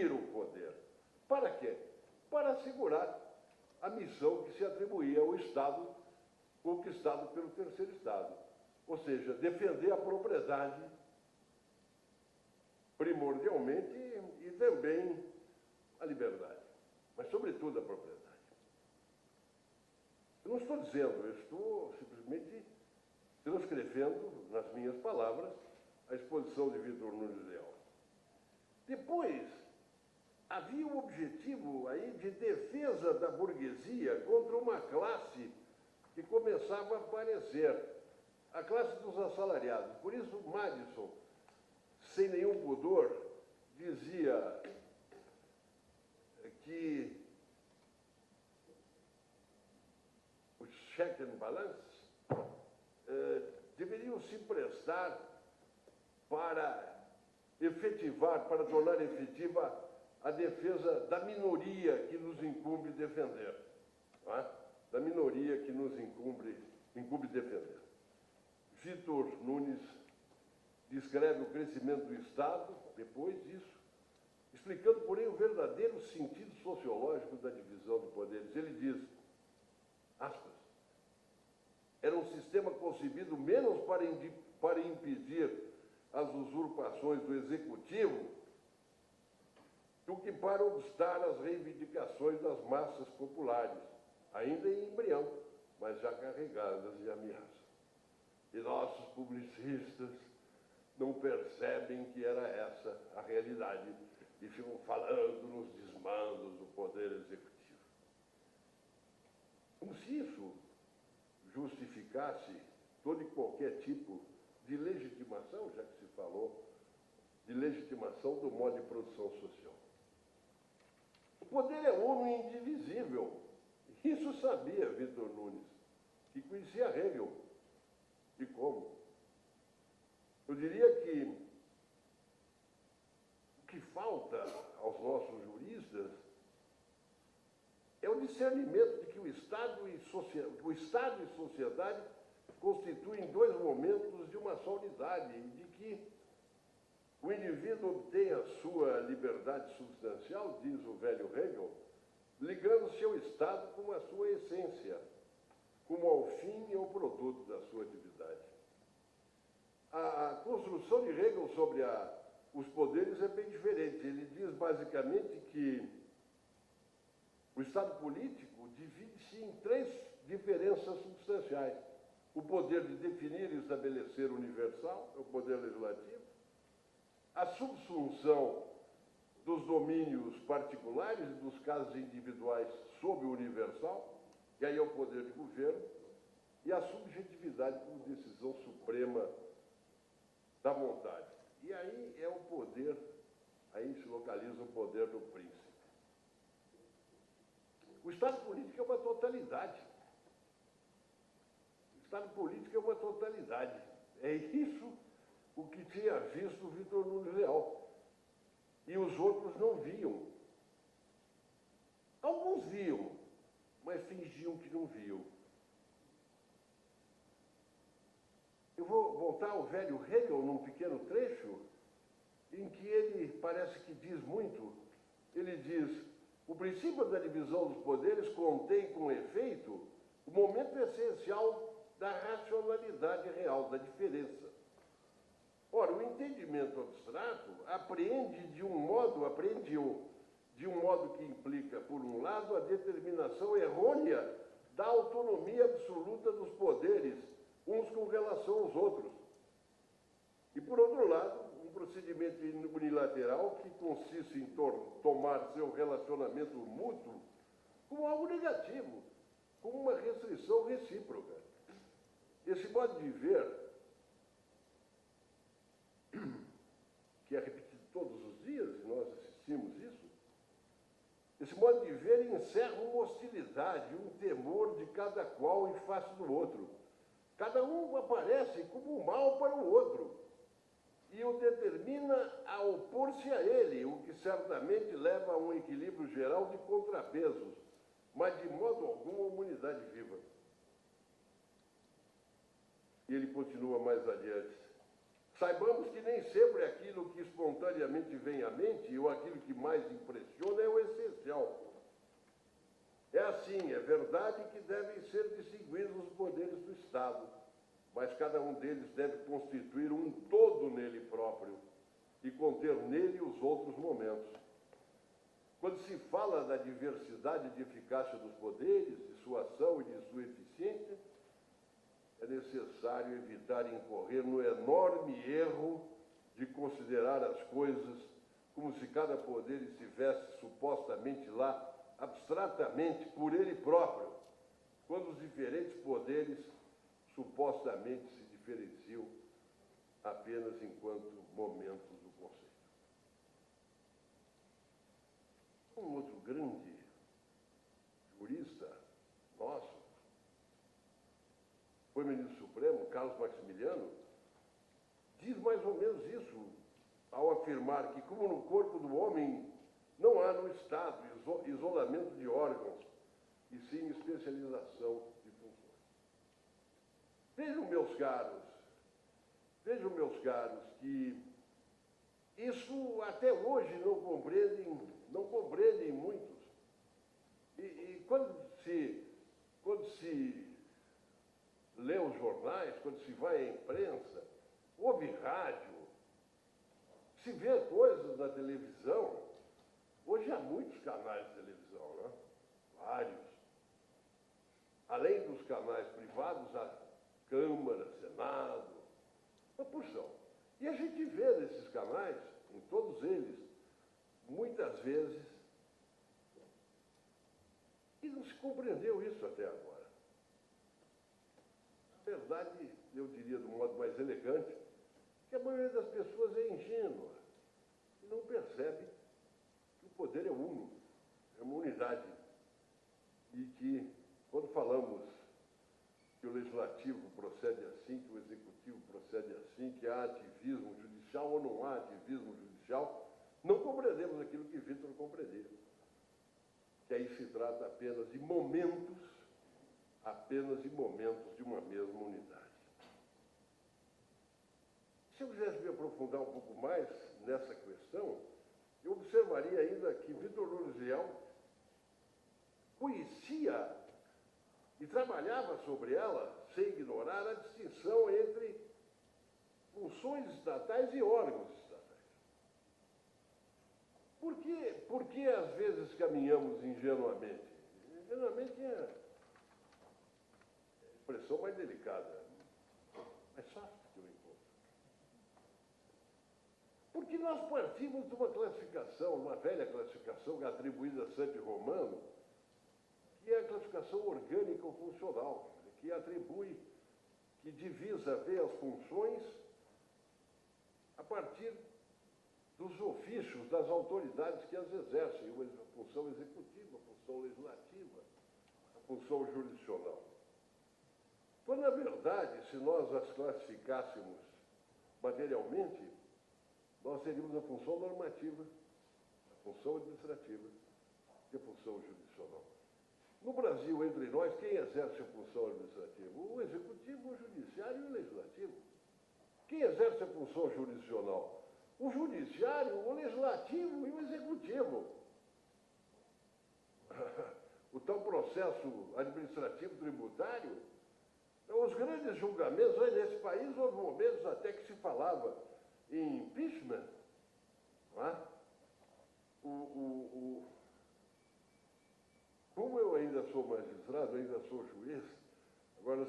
o poder. Para quê? Para assegurar a missão que se atribuía ao Estado conquistado pelo terceiro Estado. Ou seja, defender a propriedade primordialmente e também a liberdade, mas sobretudo a propriedade. Eu não estou dizendo, eu estou simplesmente transcrevendo nas minhas palavras a exposição de Vitor Nunes Leal. Depois, havia um objetivo aí de defesa da burguesia contra uma classe que começava a aparecer, a classe dos assalariados. Por isso, Madison, sem nenhum pudor, dizia que os check and balance deveriam se prestar para efetivar, para tornar efetiva a defesa da minoria que nos incumbe defender. Não é? Da minoria que nos incumbe defender. Vitor Nunes descreve o crescimento do Estado, depois disso, explicando, porém, o verdadeiro sentido sociológico da divisão de poderes. Ele diz, aspas, era um sistema concebido menos para impedir as usurpações do Executivo do que para obstar às reivindicações das massas populares, ainda em embrião, mas já carregadas de ameaça. E nossos publicistas não percebem que era essa a realidade e ficam falando nos desmandos do poder executivo. Como se isso justificasse todo e qualquer tipo de legitimação, já que se falou de legitimação do modo de produção social. O poder é uno e indivisível. Isso sabia Vitor Nunes, que conhecia Hegel. E como? Eu diria que o que falta aos nossos juristas é o discernimento de que o Estado e sociedade constituem dois momentos de uma só unidade, e de que o indivíduo obtém a sua liberdade substancial, diz o velho Hegel, ligando-se ao Estado como a sua essência, como ao fim e ao produto da sua atividade. A construção de Hegel sobre os poderes é bem diferente. Ele diz basicamente que o Estado político divide-se em três diferenças substanciais. O poder de definir e estabelecer o universal, é o poder legislativo, a subsunção dos domínios particulares e dos casos individuais sob o universal, que aí é o poder de governo, e a subjetividade como decisão suprema da vontade. E aí é o poder, aí se localiza o poder do príncipe. O Estado político é uma totalidade. O Estado político é uma totalidade. É isso o que tinha visto o Vitor Nunes Leal. E os outros não viam. Alguns viam, mas fingiam que não viam. Eu vou voltar ao velho Hegel num pequeno trecho em que ele parece que diz muito. Ele diz, o princípio da divisão dos poderes contém com efeito o momento essencial da racionalidade real, da diferença. Ora, o entendimento abstrato apreende de um modo que implica, por um lado, a determinação errônea da autonomia absoluta dos poderes, uns com relação aos outros. E, por outro lado, um procedimento unilateral que consiste em tomar seu relacionamento mútuo como algo negativo, como uma restrição recíproca. Esse modo de ver, que é repetido todos os dias, e nós assistimos isso, esse modo de ver encerra uma hostilidade, um temor de cada qual em face do outro. Cada um aparece como um mal para o outro e o determina a opor-se a ele, o que certamente leva a um equilíbrio geral de contrapesos, mas de modo algum a uma unidade viva. E ele continua mais adiante. saibamos que nem sempre aquilo que espontaneamente vem à mente ou aquilo que mais impressiona é o essencial. É assim, é verdade que devem ser distinguidos os poderes do Estado, mas cada um deles deve constituir um todo nele próprio e conter nele os outros momentos. Quando se fala da diversidade de eficácia dos poderes, de sua ação e de sua eficiência, é necessário evitar incorrer no enorme erro de considerar as coisas como se cada poder estivesse supostamente lá, abstratamente, por ele próprio, quando os diferentes poderes supostamente se diferenciam apenas enquanto momentos do conceito. Um outro grande jurista nosso foi ministro supremo, Carlos Maximiliano, diz mais ou menos isso ao afirmar que, como no corpo do homem não há no Estado isolamento de órgãos, e sim especialização de funções. Vejam, meus caros, que isso até hoje não compreendem muitos. E quando se lê os jornais, quando se vai à imprensa, ouve rádio, se vê coisas na televisão. Hoje há muitos canais de televisão, né? Vários. Além dos canais privados, há Câmara, Senado, uma porção. E a gente vê nesses canais, em todos eles, muitas vezes, e não se compreendeu isso até agora. Na verdade, eu diria de um modo mais elegante, que a maioria das pessoas é ingênua e não percebe que o poder é uno, é uma unidade. E que, quando falamos que o legislativo procede assim, que o executivo procede assim, que há ativismo judicial ou não há ativismo judicial, não compreendemos aquilo que Vitor compreendeu. Que aí se trata apenas de momentos de uma mesma unidade. Se eu quisesse me aprofundar um pouco mais nessa questão, eu observaria ainda que Vitor Loures Leal conhecia e trabalhava sobre ela, sem ignorar a distinção entre funções estatais e órgãos estatais. Por que às vezes caminhamos ingenuamente? Ingenuamente é a expressão mais delicada, mais fácil que eu encontro. Porque nós partimos de uma classificação, uma velha classificação atribuída a Santi Romano, que é a classificação orgânico-funcional, que divisa, vê as funções a partir dos ofícios das autoridades que as exercem, a função executiva, a função legislativa, a função jurisdicional. Quando, na verdade, se nós as classificássemos materialmente, nós teríamos a função normativa, a função administrativa e a função jurisdicional. No Brasil, entre nós, quem exerce a função administrativa? O executivo, o judiciário e o legislativo. Quem exerce a função jurisdicional? O judiciário, o legislativo e o executivo. O tal processo administrativo tributário, os grandes julgamentos, nesse país houve momentos até que se falava em impeachment, não é? Como eu ainda sou magistrado, ainda sou juiz, agora